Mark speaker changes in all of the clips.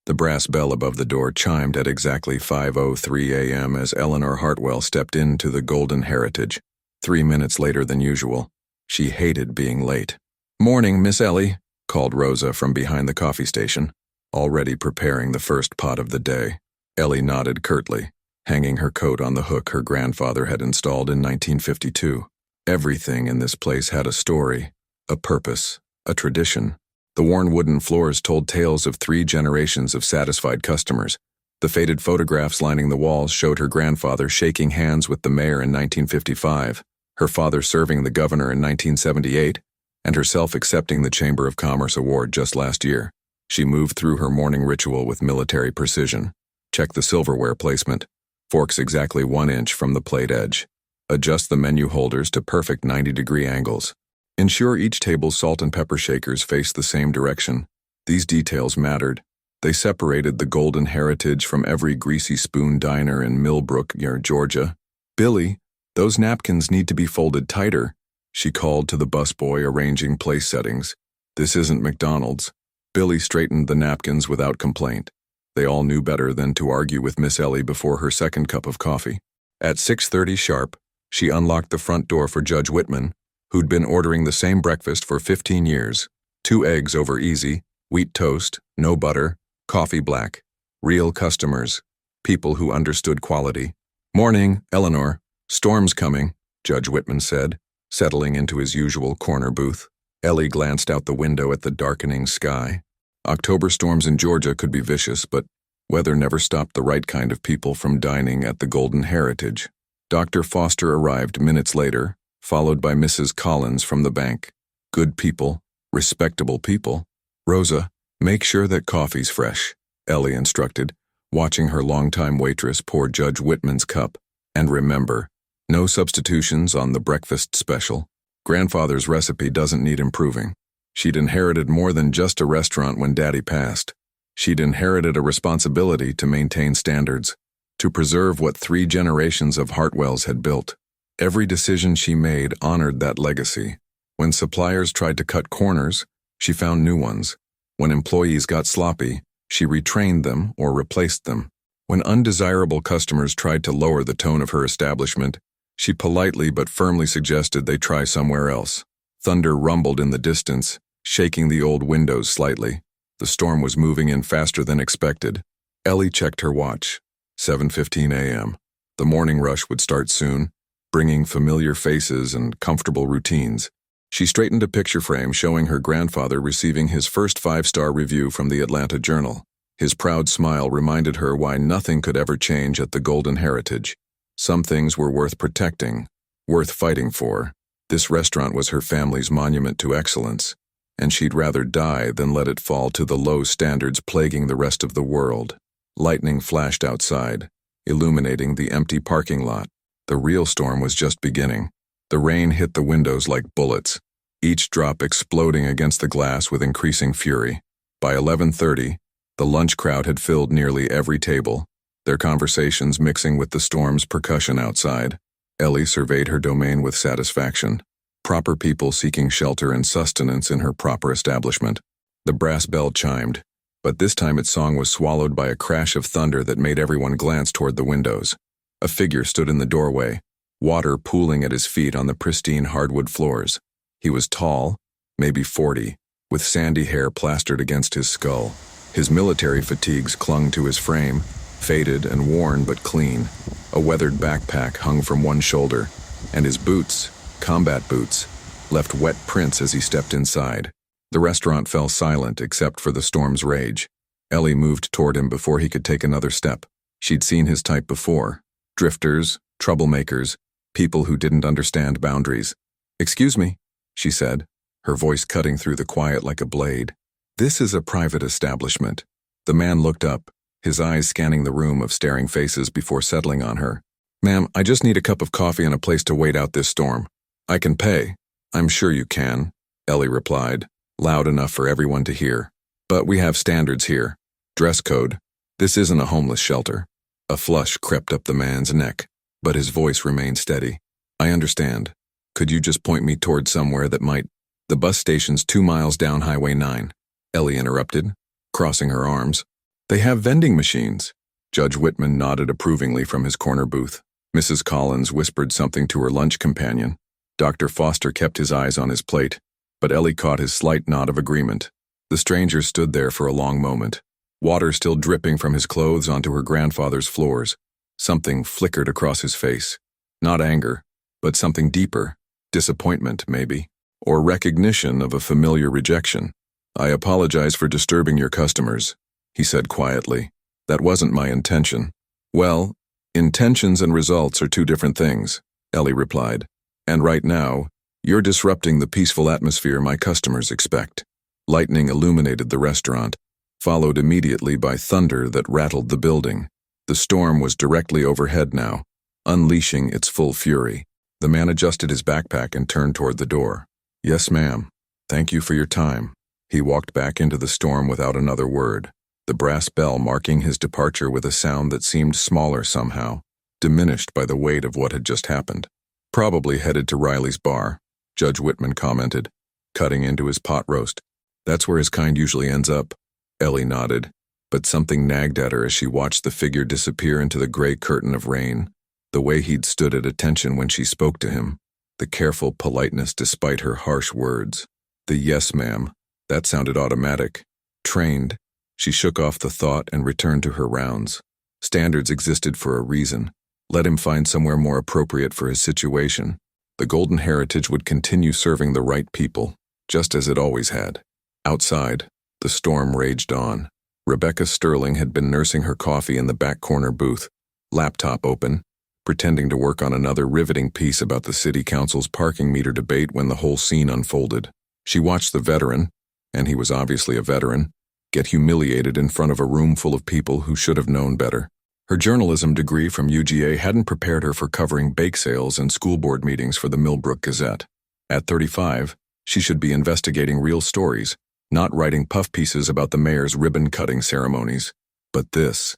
Speaker 1: The brass bell above the door chimed at exactly 5:03 a.m. as Eleanor Hartwell stepped into the Golden Heritage, 3 minutes later than usual. She hated being late. "Morning, Miss Ellie," called Rosa from behind the coffee station, already preparing the first pot of the day. Ellie nodded curtly, hanging her coat on the hook her grandfather had installed in 1952. Everything in this place had a story, a purpose, a tradition. The worn wooden floors told tales of 3 generations of satisfied customers. The faded photographs lining the walls showed her grandfather shaking hands with the mayor in 1955, her father serving the governor in 1978, and herself accepting the Chamber of Commerce award just last year. She moved through her morning ritual with military precision. Check the silverware placement. Forks exactly 1 inch from the plate edge. Adjust the menu holders to perfect 90-degree angles. Ensure each table's salt and pepper shakers face the same direction. These details mattered. They separated the Golden Heritage from every greasy spoon diner in Millbrook, Georgia. "Billy, those napkins need to be folded tighter," she called to the busboy arranging place settings. "This isn't McDonald's." Billy straightened the napkins without complaint. They all knew better than to argue with Miss Ellie before her second cup of coffee. At 6:30 sharp, she unlocked the front door for Judge Whitman, who'd been ordering the same breakfast for 15 years. 2 eggs over easy, wheat toast, no butter, coffee black. Real customers. People who understood quality. "Morning, Eleanor. Storm's coming," Judge Whitman said, settling into his usual corner booth. Ellie glanced out the window at the darkening sky. October storms in Georgia could be vicious, but weather never stopped the right kind of people from dining at the Golden Heritage. Dr. Foster arrived minutes later, followed by Mrs. Collins from the bank. Good people, respectable people. "Rosa, make sure that coffee's fresh," Ellie instructed, watching her longtime waitress pour Judge Whitman's cup. "And remember, no substitutions on the breakfast special. Grandfather's recipe doesn't need improving." She'd inherited more than just a restaurant when Daddy passed. She'd inherited a responsibility to maintain standards, to preserve what 3 generations of Hartwells had built. Every decision she made honored that legacy. When suppliers tried to cut corners, she found new ones. When employees got sloppy, she retrained them or replaced them. When undesirable customers tried to lower the tone of her establishment, she politely but firmly suggested they try somewhere else. Thunder rumbled in the distance, shaking the old windows slightly. The storm was moving in faster than expected. Ellie checked her watch. 7:15 a.m. The morning rush would start soon, bringing familiar faces and comfortable routines. She straightened a picture frame showing her grandfather receiving his first 5-star review from the Atlanta Journal. His proud smile reminded her why nothing could ever change at the Golden Heritage. Some things were worth protecting, worth fighting for. This restaurant was her family's monument to excellence, and she'd rather die than let it fall to the low standards plaguing the rest of the world. Lightning flashed outside, illuminating the empty parking lot. The real storm was just beginning. The rain hit the windows like bullets, each drop exploding against the glass with increasing fury. By 11:30, the lunch crowd had filled nearly every table, their conversations mixing with the storm's percussion outside. Ellie surveyed her domain with satisfaction. Proper people seeking shelter and sustenance in her proper establishment. The brass bell chimed, but this time its song was swallowed by a crash of thunder that made everyone glance toward the windows. A figure stood in the doorway, water pooling at his feet on the pristine hardwood floors. He was tall, maybe 40, with sandy hair plastered against his skull. His military fatigues clung to his frame, faded and worn but clean. A weathered backpack hung from one shoulder, and his boots, combat boots, left wet prints as he stepped inside. The restaurant fell silent except for the storm's rage. Ellie moved toward him before he could take another step. She'd seen his type before. Drifters, troublemakers, people who didn't understand boundaries. "Excuse me," she said, her voice cutting through the quiet like a blade. "This is a private establishment." The man looked up, his eyes scanning the room of staring faces before settling on her. "Ma'am, I just need a cup of coffee and a place to wait out this storm." "I can pay." "I'm sure you can," Ellie replied, loud enough for everyone to hear. "But we have standards here. Dress code. This isn't a homeless shelter." A flush crept up the man's neck, but his voice remained steady. "I understand. Could you just point me toward somewhere that might—" "The bus station's 2 miles down Highway 9, Ellie interrupted, crossing her arms. They have vending machines. Judge Whitman nodded approvingly from his corner booth. Mrs. Collins whispered something to her lunch companion. Dr. Foster kept his eyes on his plate, but Ellie caught his slight nod of agreement. The stranger stood there for a long moment, water still dripping from his clothes onto her grandfather's floors. Something flickered across his face. Not anger, but something deeper. Disappointment, maybe, or recognition of a familiar rejection. "I apologize for disturbing your customers," he said quietly. "That wasn't my intention." "Well, intentions and results are two different things," Ellie replied. "And right now, you're disrupting the peaceful atmosphere my customers expect." Lightning illuminated the restaurant, followed immediately by thunder that rattled the building. The storm was directly overhead now, unleashing its full fury. The man adjusted his backpack and turned toward the door. "Yes, ma'am. Thank you for your time." He walked back into the storm without another word, the brass bell marking his departure with a sound that seemed smaller somehow, diminished by the weight of what had just happened. "Probably headed to Riley's bar," Judge Whitman commented, cutting into his pot roast. "That's where his kind usually ends up." Ellie nodded, but something nagged at her as she watched the figure disappear into the gray curtain of rain. The way he'd stood at attention when she spoke to him, the careful politeness despite her harsh words. The "yes, ma'am," that sounded automatic, trained. She shook off the thought and returned to her rounds. Standards existed for a reason. Let him find somewhere more appropriate for his situation. The Golden Heritage would continue serving the right people, just as it always had. Outside, the storm raged on. Rebecca Sterling had been nursing her coffee in the back corner booth, laptop open, pretending to work on another riveting piece about the city council's parking meter debate when the whole scene unfolded. She watched the veteran, and he was obviously a veteran, get humiliated in front of a room full of people who should have known better. Her journalism degree from UGA hadn't prepared her for covering bake sales and school board meetings for the Millbrook Gazette. At 35, she should be investigating real stories, not writing puff pieces about the mayor's ribbon-cutting ceremonies. But this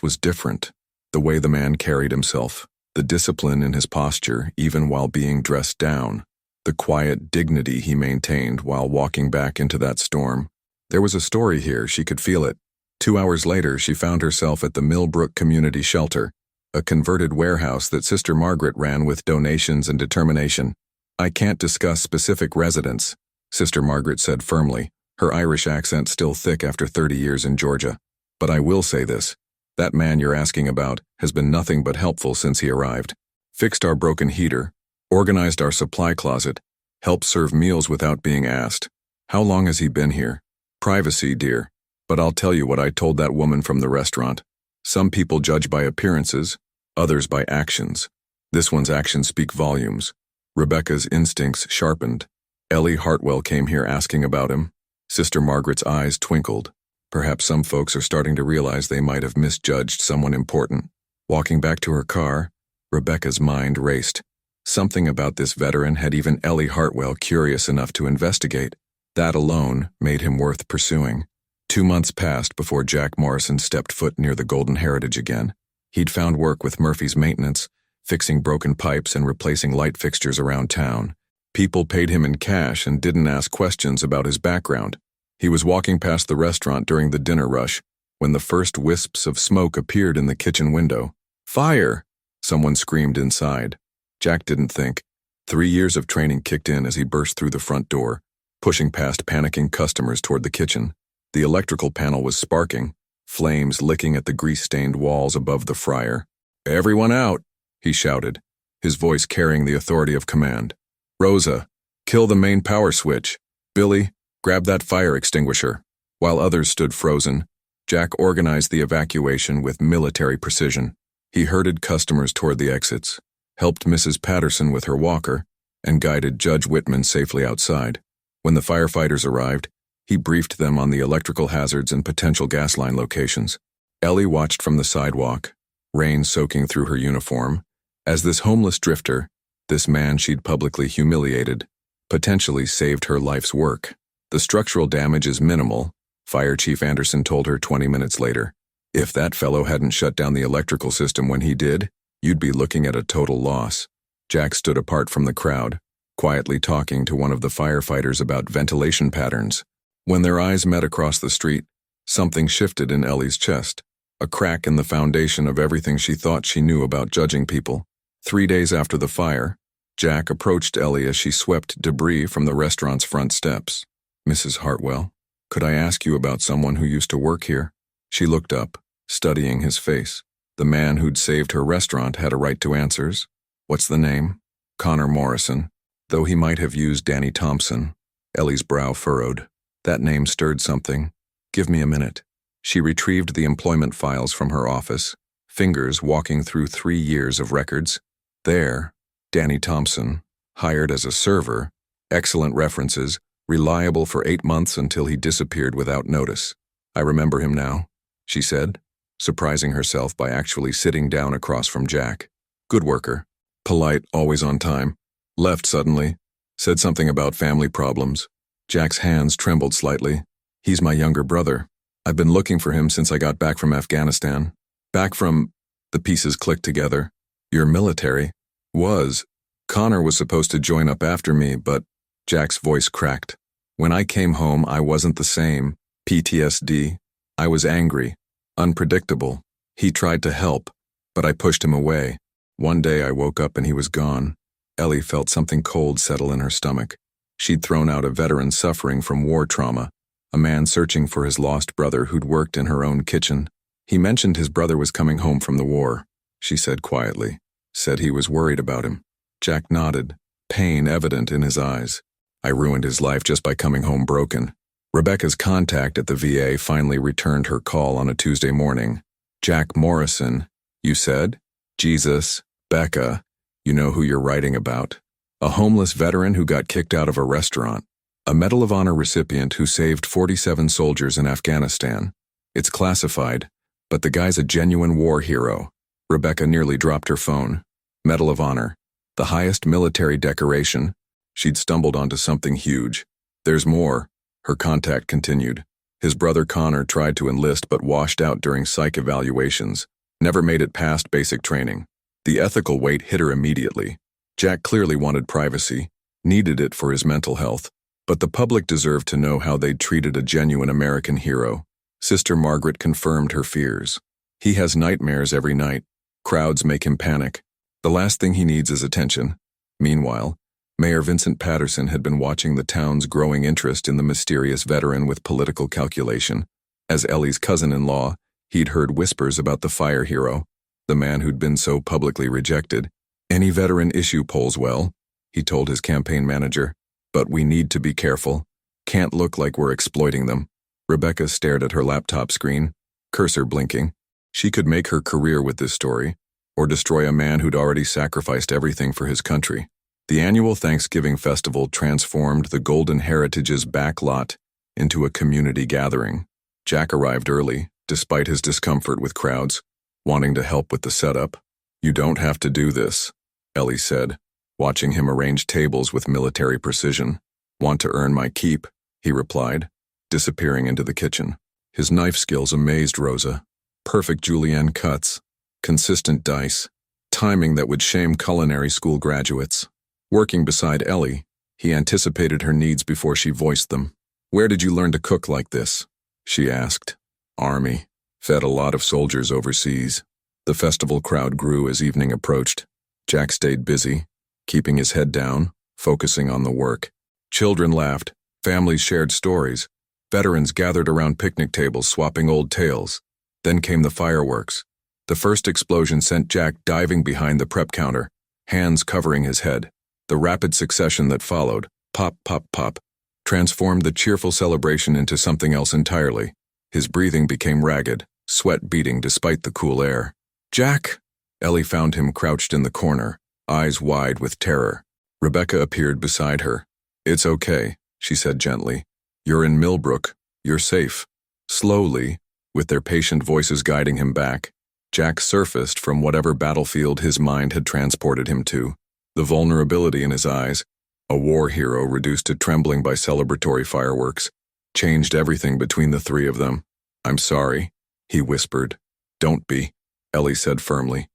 Speaker 1: was different. The way the man carried himself, the discipline in his posture even while being dressed down, the quiet dignity he maintained while walking back into that storm. There was a story here, she could feel it. 2 hours later, she found herself at the Millbrook Community Shelter, a converted warehouse that Sister Margaret ran with donations and determination. "I can't discuss specific residents," Sister Margaret said firmly, her Irish accent still thick after 30 years in Georgia. "But I will say this. That man you're asking about has been nothing but helpful since he arrived. Fixed our broken heater, organized our supply closet, helped serve meals without being asked. How long has he been here? Privacy, dear. But I'll tell you what I told that woman from the restaurant. Some people judge by appearances, others by actions. This one's actions speak volumes." Rebecca's instincts sharpened. "Ellie Hartwell came here asking about him." Sister Margaret's eyes twinkled. Perhaps some folks are starting to realize they might have misjudged someone important. Walking back to her car, Rebecca's mind raced. Something about this veteran had even Ellie Hartwell curious enough to investigate. That alone made him worth pursuing. 2 months passed before Jack Morrison stepped foot near the Golden Heritage again. He'd found work with Murphy's Maintenance, fixing broken pipes and replacing light fixtures around town. People paid him in cash and didn't ask questions about his background. He was walking past the restaurant during the dinner rush when the first wisps of smoke appeared in the kitchen window. "Fire!" someone screamed inside. Jack didn't think. 3 years of training kicked in as he burst through the front door, pushing past panicking customers toward the kitchen. The electrical panel was sparking, flames licking at the grease-stained walls above the fryer. "Everyone out!" he shouted, his voice carrying the authority of command. "Rosa, kill the main power switch. Billy, grab that fire extinguisher." While others stood frozen, Jack organized the evacuation with military precision. He herded customers toward the exits, helped Mrs. Patterson with her walker, and guided Judge Whitman safely outside. When the firefighters arrived, he briefed them on the electrical hazards and potential gas line locations. Ellie watched from the sidewalk, rain soaking through her uniform, as this homeless drifter, this man she'd publicly humiliated, potentially saved her life's work. "The structural damage is minimal," Fire Chief Anderson told her 20 minutes later. "If that fellow hadn't shut down the electrical system when he did, you'd be looking at a total loss." Jack stood apart from the crowd, quietly talking to one of the firefighters about ventilation patterns. When their eyes met across the street, Something shifted in Ellie's chest, a crack in the foundation of everything she thought she knew about judging people. 3 days after the fire, Jack approached Ellie as she swept debris from the restaurant's front steps. "Mrs. Hartwell, could I ask you about someone who used to work here?" She looked up, studying his face. The man who'd saved her restaurant had a right to answers. "What's the name?" "Connor Morrison." Though he might have used Danny Thompson, Ellie's brow furrowed. That name stirred something. "Give me a minute." She retrieved the employment files from her office, fingers walking through 3 years of records. There, Danny Thompson, hired as a server, excellent references, reliable for 8 months until he disappeared without notice. "I remember him now," she said, surprising herself by actually sitting down across from Jack. "Good worker. Polite, always on time. Left suddenly. Said something about family problems." Jack's hands trembled slightly. "He's my younger brother. I've been looking for him since I got back from Afghanistan." "Back from—" The pieces clicked together. "You're military." "Was. Connor was supposed to join up after me, but—" Jack's voice cracked. "When I came home, I wasn't the same. PTSD. I was angry. Unpredictable. He tried to help, but I pushed him away. One day I woke up and he was gone." Ellie felt something cold settle in her stomach. She'd thrown out a veteran suffering from war trauma, a man searching for his lost brother who'd worked in her own kitchen. "He mentioned his brother was coming home from the war," she said quietly. "Said he was worried about him." Jack nodded, pain evident in his eyes. "I ruined his life just by coming home broken." Rebecca's contact at the VA finally returned her call on a Tuesday morning. "Jack Morrison, you said? Jesus, Becca, you know who you're writing about. A homeless veteran who got kicked out of a restaurant. A Medal of Honor recipient who saved 47 soldiers in Afghanistan. It's classified, but the guy's a genuine war hero." Rebecca nearly dropped her phone. Medal of Honor, the highest military decoration. She'd stumbled onto something huge. "There's more," her contact continued. "His brother Connor tried to enlist but washed out during psych evaluations. Never made it past basic training." The ethical weight hit her immediately. Jack clearly wanted privacy, needed it for his mental health, but the public deserved to know how they'd treated a genuine American hero. Sister Margaret confirmed her fears. "He has nightmares every night. Crowds make him panic. The last thing he needs is attention." Meanwhile, Mayor Vincent Patterson had been watching the town's growing interest in the mysterious veteran with political calculation. As Ellie's cousin-in-law, he'd heard whispers about the fire hero, the man who'd been so publicly rejected. "Any veteran issue polls well," he told his campaign manager. "But we need to be careful. Can't look like we're exploiting them." Rebecca stared at her laptop screen, cursor blinking. She could make her career with this story, or destroy a man who'd already sacrificed everything for his country. The annual Thanksgiving festival transformed the Golden Heritage's back lot into a community gathering. Jack arrived early, despite his discomfort with crowds, wanting to help with the setup. "You don't have to do this," Ellie said, watching him arrange tables with military precision. "Want to earn my keep," he replied, disappearing into the kitchen. His knife skills amazed Rosa. Perfect julienne cuts, consistent dice, timing that would shame culinary school graduates. Working beside Ellie, he anticipated her needs before she voiced them. "Where did you learn to cook like this?" she asked. "Army. Fed a lot of soldiers overseas." The festival crowd grew as evening approached. Jack stayed busy, keeping his head down, focusing on the work. Children laughed, families shared stories, veterans gathered around picnic tables swapping old tales. Then came the fireworks. The first explosion sent Jack diving behind the prep counter, hands covering his head. The rapid succession that followed, pop, pop, pop, transformed the cheerful celebration into something else entirely. His breathing became ragged, sweat beading despite the cool air. "Jack!" Ellie found him crouched in the corner, eyes wide with terror. Rebecca appeared beside her. "It's okay," she said gently. "You're in Millbrook. You're safe." Slowly, with their patient voices guiding him back, Jack surfaced from whatever battlefield his mind had transported him to. The vulnerability in his eyes, a war hero reduced to trembling by celebratory fireworks, changed everything between the three of them. "I'm sorry," he whispered. "Don't be," Ellie said firmly.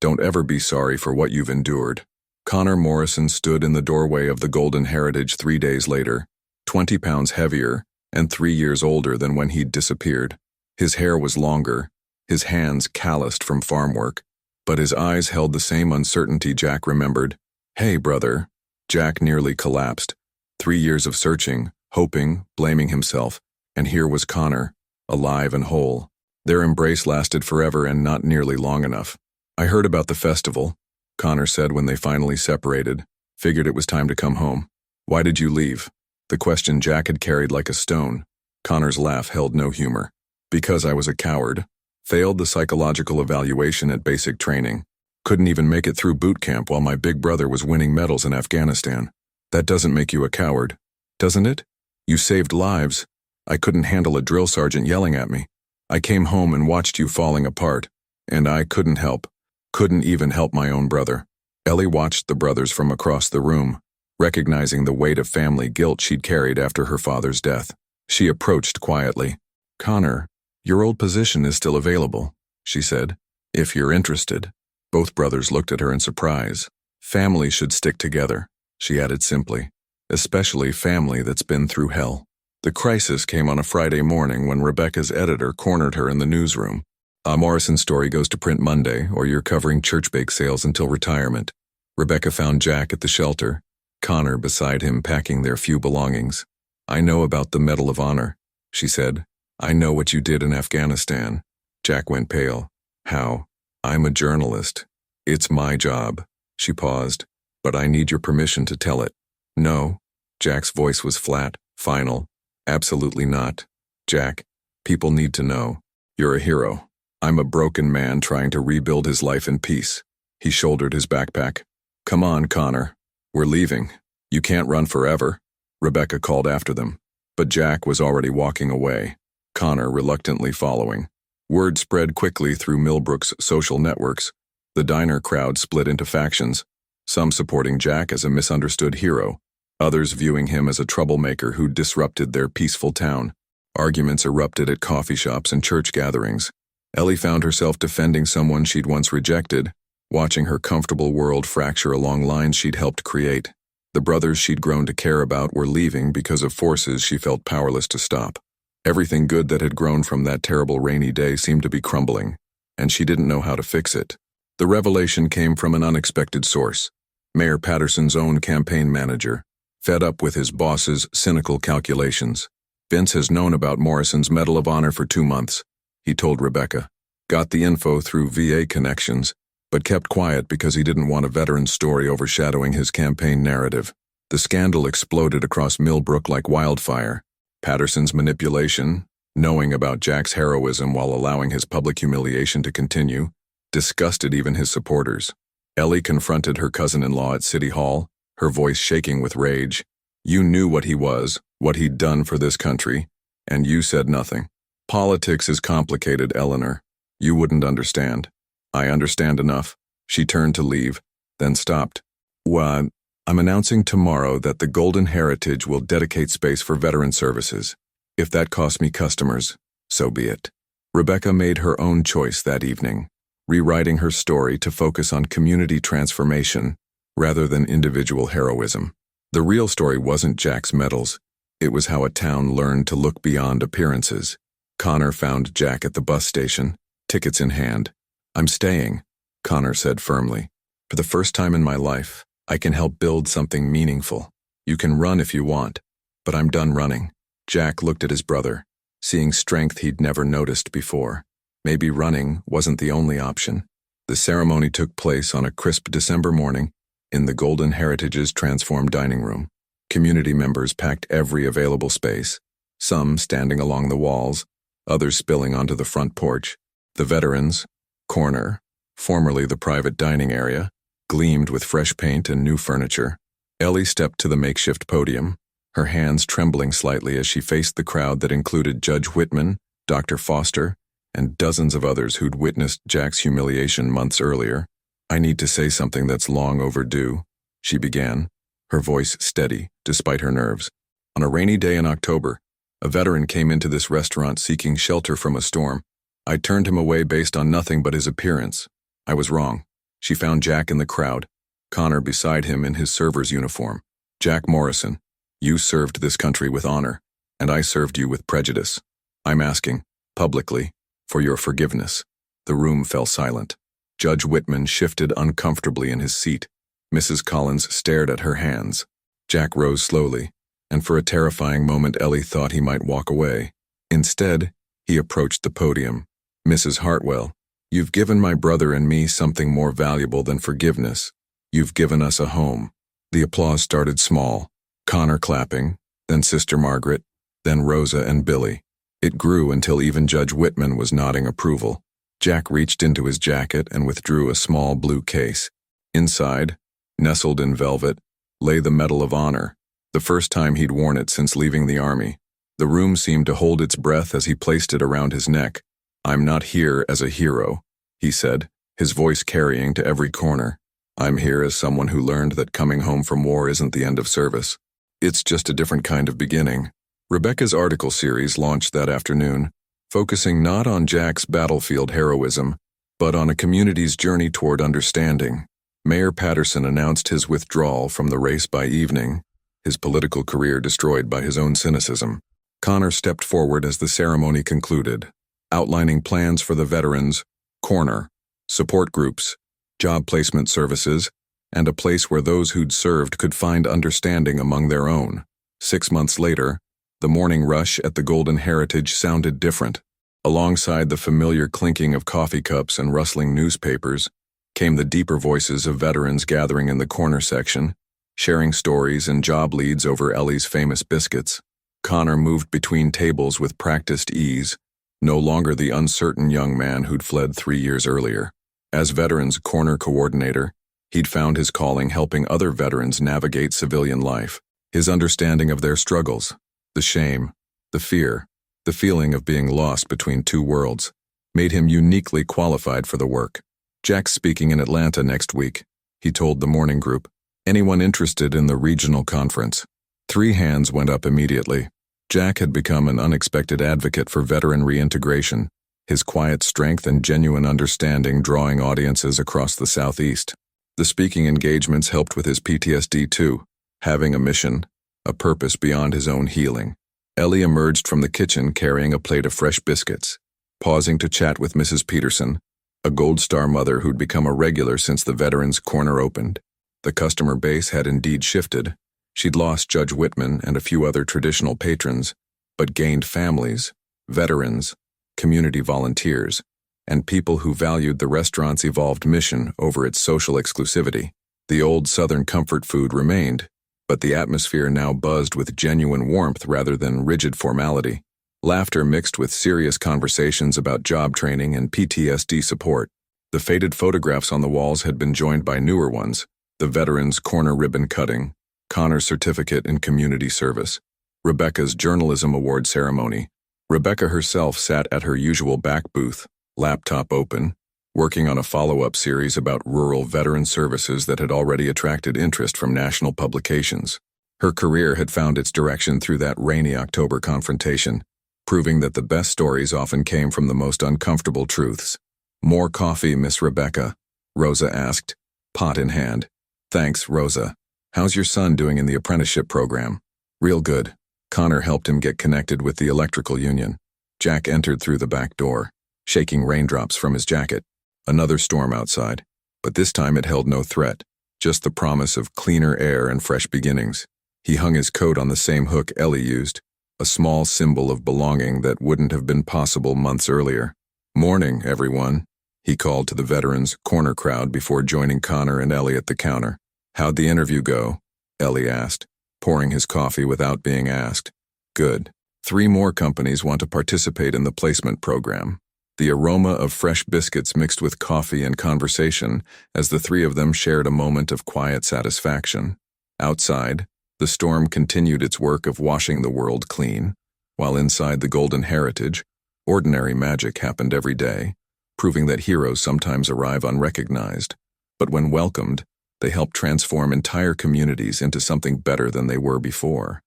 Speaker 1: Don't ever be sorry for what you've endured." Connor Morrison stood in the doorway of the Golden Heritage 3 days later, 20 pounds heavier and 3 years older than when he'd disappeared. His hair was longer, his hands calloused from farm work, but his eyes held the same uncertainty Jack remembered. "Hey, brother." Jack nearly collapsed. 3 years of searching, hoping, blaming himself, and here was Connor, alive and whole. Their embrace lasted forever and not nearly long enough. "I heard about the festival," Connor said when they finally separated. "Figured it was time to come home." "Why did you leave?" The question Jack had carried like a stone. Connor's laugh held no humor. "Because I was a coward. Failed the psychological evaluation at basic training. Couldn't even make it through boot camp while my big brother was winning medals in Afghanistan. That doesn't make you a coward, doesn't it? You saved lives. I couldn't handle a drill sergeant yelling at me. I came home and watched you falling apart, and I couldn't help. Couldn't even help my own brother." Ellie watched the brothers from across the room, recognizing the weight of family guilt she'd carried after her father's death. She approached quietly. "Connor, your old position is still available," she said. "If you're interested." Both brothers looked at her in surprise. "Family should stick together," she added simply. "Especially family that's been through hell." The crisis came on a Friday morning when Rebecca's editor cornered her in the newsroom. "Morrison's story goes to print Monday, or you're covering church bake sales until retirement." Rebecca found Jack at the shelter, Connor beside him packing their few belongings. "I know about the Medal of Honor," she said. "I know what you did in Afghanistan." Jack went pale. "How?" "I'm a journalist. It's my job." She paused. "But I need your permission to tell it." "No." Jack's voice was flat, final. "Absolutely not. Jack, people need to know. You're a hero. I'm a broken man trying to rebuild his life in peace." He shouldered his backpack. "Come on, Connor. We're leaving. You can't run forever," Rebecca called after them. But Jack was already walking away, Connor reluctantly following. Word spread quickly through Millbrook's social networks. The diner crowd split into factions, some supporting Jack as a misunderstood hero, others viewing him as a troublemaker who disrupted their peaceful town. Arguments erupted at coffee shops and church gatherings. Ellie found herself defending someone she'd once rejected, watching her comfortable world fracture along lines she'd helped create. The brothers she'd grown to care about were leaving because of forces she felt powerless to stop. Everything good that had grown from that terrible rainy day seemed to be crumbling, and she didn't know how to fix it. The revelation came from an unexpected source. Mayor Patterson's own campaign manager, fed up with his boss's cynical calculations. "Vince has known about Morrison's Medal of Honor for 2 months, he told Rebecca. Got the info through VA connections, but kept quiet because he didn't want a veteran's story overshadowing his campaign narrative. The scandal exploded across Millbrook like wildfire. Patterson's manipulation, knowing about Jack's heroism while allowing his public humiliation to continue, disgusted even his supporters. Ellie confronted her cousin-in-law at City Hall, her voice shaking with rage. "You knew what he was, what he'd done for this country, and you said nothing. Politics is complicated, Eleanor. You wouldn't understand." "I understand enough." She turned to leave, then stopped. "What? I'm announcing tomorrow that the Golden Heritage will dedicate space for veteran services. If that costs me customers, so be it." Rebecca made her own choice that evening, rewriting her story to focus on community transformation rather than individual heroism. The real story wasn't Jack's medals. It was how a town learned to look beyond appearances. Connor found Jack at the bus station, tickets in hand. "I'm staying," Connor said firmly. "For the first time in my life, I can help build something meaningful. You can run if you want, but I'm done running." Jack looked at his brother, seeing strength he'd never noticed before. Maybe running wasn't the only option. The ceremony took place on a crisp December morning in the Golden Heritage's transformed dining room. Community members packed every available space, some standing along the walls, others spilling onto the front porch. The veterans' corner, formerly the private dining area, gleamed with fresh paint and new furniture. Ellie stepped to the makeshift podium, her hands trembling slightly as she faced the crowd that included Judge Whitman, Dr. Foster, and dozens of others who'd witnessed Jack's humiliation months earlier. "I need to say something that's long overdue," she began, her voice steady despite her nerves. "On a rainy day in October, a veteran came into this restaurant seeking shelter from a storm. I turned him away based on nothing but his appearance. I was wrong." She found Jack in the crowd, Connor beside him in his server's uniform. "Jack Morrison, you served this country with honor. and I served you with prejudice. I'm asking, publicly, for your forgiveness." The room fell silent. Judge Whitman shifted uncomfortably in his seat. Mrs. Collins stared at her hands. Jack rose slowly, and for a terrifying moment Ellie thought he might walk away. Instead, he approached the podium. "Mrs. Hartwell, you've given my brother and me something more valuable than forgiveness. You've given us a home." The applause started small, Connor clapping, then Sister Margaret, then Rosa and Billy. It grew until even Judge Whitman was nodding approval. Jack reached into his jacket and withdrew a small blue case. Inside, nestled in velvet, lay the Medal of Honor, the first time he'd worn it since leaving the army. The room seemed to hold its breath as he placed it around his neck. "I'm not here as a hero," he said, his voice carrying to every corner. "I'm here as someone who learned that coming home from war isn't the end of service. It's just a different kind of beginning." Rebecca's article series launched that afternoon, focusing not on Jack's battlefield heroism, but on a community's journey toward understanding. Mayor Patterson announced his withdrawal from the race by evening, his political career destroyed by his own cynicism. Connor stepped forward as the ceremony concluded, outlining plans for the veterans, corner, support groups, job placement services, and a place where those who'd served could find understanding among their own. 6 months later, the morning rush at the Golden Heritage sounded different. Alongside the familiar clinking of coffee cups and rustling newspapers, came the deeper voices of veterans gathering in the corner section, sharing stories and job leads over Ellie's famous biscuits. Connor moved between tables with practiced ease, no longer the uncertain young man who'd fled 3 years earlier. As veterans corner coordinator, he'd found his calling helping other veterans navigate civilian life. His understanding of their struggles, the shame, the fear, the feeling of being lost between two worlds, made him uniquely qualified for the work. "Jack's speaking in Atlanta next week," he told the morning group. "Anyone interested in the regional conference?" 3 hands went up immediately. Jack had become an unexpected advocate for veteran reintegration, his quiet strength and genuine understanding drawing audiences across the Southeast. The speaking engagements helped with his PTSD too, having a mission, a purpose beyond his own healing. Ellie emerged from the kitchen carrying a plate of fresh biscuits, pausing to chat with Mrs. Peterson, a Gold Star mother who'd become a regular since the Veterans Corner opened. The customer base had indeed shifted. She'd lost Judge Whitman and a few other traditional patrons, but gained families, veterans, community volunteers, and people who valued the restaurant's evolved mission over its social exclusivity. The old Southern comfort food remained, but the atmosphere now buzzed with genuine warmth rather than rigid formality. Laughter mixed with serious conversations about job training and PTSD support. The faded photographs on the walls had been joined by newer ones, the Veterans Corner ribbon cutting, Connor's certificate in community service, Rebecca's journalism award ceremony. Rebecca herself sat at her usual back booth, laptop open, working on a follow-up series about rural veteran services that had already attracted interest from national publications. Her career had found its direction through that rainy October confrontation, proving that the best stories often came from the most uncomfortable truths. "More coffee, Miss Rebecca?" Rosa asked, pot in hand. "Thanks, Rosa. How's your son doing in the apprenticeship program?" "Real good." Connor helped him get connected with the electrical union. Jack entered through the back door, shaking raindrops from his jacket. Another storm outside, but this time it held no threat, just the promise of cleaner air and fresh beginnings. He hung his coat on the same hook Ellie used, a small symbol of belonging that wouldn't have been possible months earlier. "Morning, everyone," he called to the Veterans Corner crowd before joining Connor and Ellie at the counter. "How'd the interview go?" Ellie asked, pouring his coffee without being asked. "Good. 3 more companies want to participate in the placement program." The aroma of fresh biscuits mixed with coffee and conversation as the 3 of them shared a moment of quiet satisfaction. Outside, the storm continued its work of washing the world clean, while inside the Golden Heritage, ordinary magic happened every day, proving that heroes sometimes arrive unrecognized, but when welcomed, they help transform entire communities into something better than they were before.